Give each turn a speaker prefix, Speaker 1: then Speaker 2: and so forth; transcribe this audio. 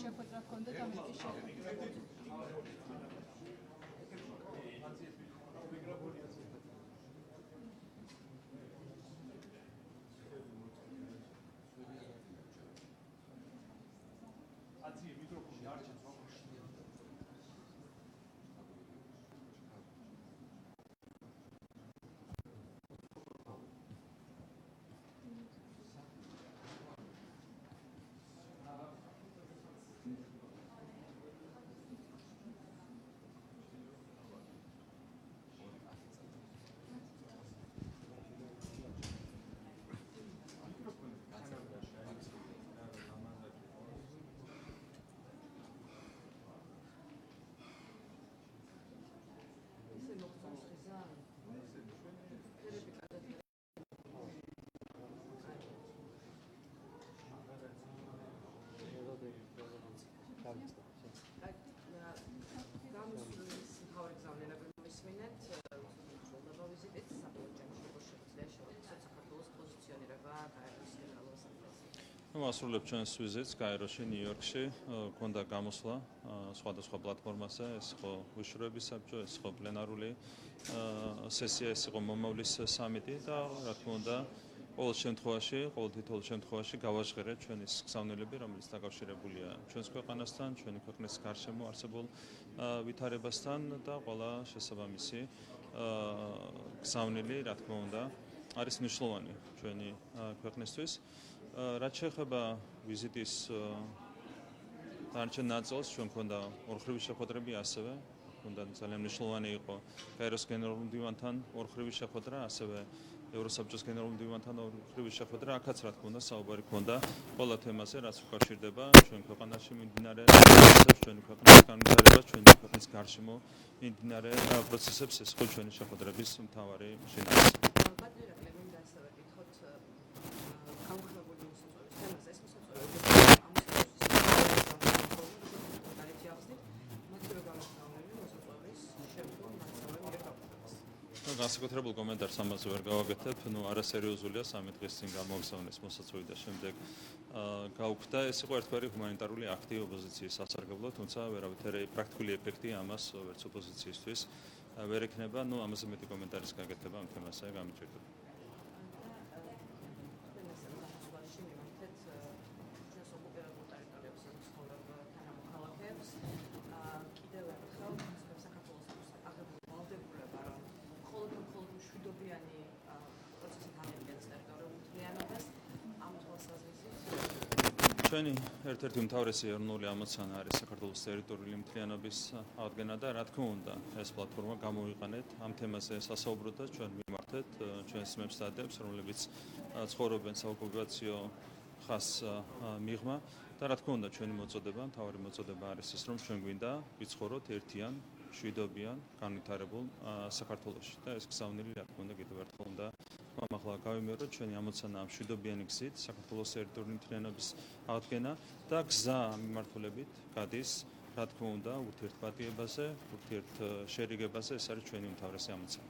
Speaker 1: შეხვედრა ჰქონდათ ამერიკის შეხვედრა.
Speaker 2: Მასრულებ ჩვენს ვიზიტს კაიროში, ნიუ-იორკში, გქონდა გამოსვლა სხვადასხვა პლატფორმაზე, ეს იყო უშუალოების საბჭო, ეს იყო პლენარული სესია, ეს იყო მომავლის სამიტი და რა თქმა უნდა, ყოველ შემთხვევაში გავაჟღერეთ ჩვენი გზავნილები, რომელიც დაკავშირებულია ჩვენს ქვეყანასთან, ჩვენი ქვეყნის გარშემო არსებულ ვითარებასთან და ყველა შესაბამისი გზავნილი, რა თქმა უნდა, არის მნიშვნელოვანი ჩვენი ქვეყნისთვის. რაც შეეხება ვიზიტის დანარჩენ ნაწილს, ჩვენ გვქონდა ორხრივი შეხვედრები ასევე, გვქონდა ძალიან მნიშვნელოვანი იყო კაიროს გენერალურ მდივანთან ორხრივი შეხვედრა, ასევე ევროსაბჭოს გენერალურ მდივანთან ორხრივი შეხვედრა, აქაც რა თქმა უნდა საუბარი გვქონდა ყველა თემაზე, რაც უკავშირდება ჩვენ ქვეყანაში მიმდინარე პროცესებს, ჩვენი ქვეყნის განვითარებას, ჩვენი ქვეყნის გარშემო მიმდინარე პროცესებს, ეს იყო ჩვენი შეხვედრების მთავარი შინაარსი. განსაკუთრებულ კომენტარს ამაზე ვერ გავაკეთებ, არასერიოზულია სამი დღის წინ გამოგზავნეს მოსაწვევი და შემდეგ გაუქმდა. ეს იყო ერთგვარი ჰუმანიტარული აქტი ოპოზიციის სასარგებლოდ, თუმცა ვერავითარი პრაქტიკული ეფექტი ამას ვერც ოპოზიციისთვის ვერ ექნება. ამაზე მეტი კომენტარის გაკეთება ამ თემაზე გამიჭირდება. ჩვენი ერთ-ერთი უმთავრესი ეროვნული ამოცანა არის საქართველოს ტერიტორიული მთლიანობის აღდგენა და რა თქმა უნდა, ეს პლატფორმა გამოვიყენეთ ამ თემაზე სასაუბროდ და ჩვენ მიმართეთ ჩვენს მემსტადებს, რომლებიც ცხოვრობენ საოკუპაციო ხაზს მიღმა და რა თქმა უნდა, ჩვენი მოწოდება, მთავარი მოწოდება არის ის, რომ ჩვენ გვინდა ვიცხოვროთ ერთიან, მშვიდობიან, განვითარებულ საქართველოში და ეს გზავნილი რა თქმა უნდა კიდევ ერთხელ უნდა ახლა გავიმეოროთ ჩვენი ამოცანა მშვიდობიანი გზით საქართველოს ტერიტორიული მთლიანობის აღდგენა და გზა მიმართულებით გადის რა თქმა უნდა ურთიერთპატიებაზე, ურთიერთშერიგებაზე, ეს არის ჩვენი უმთავრესი ამოცანა.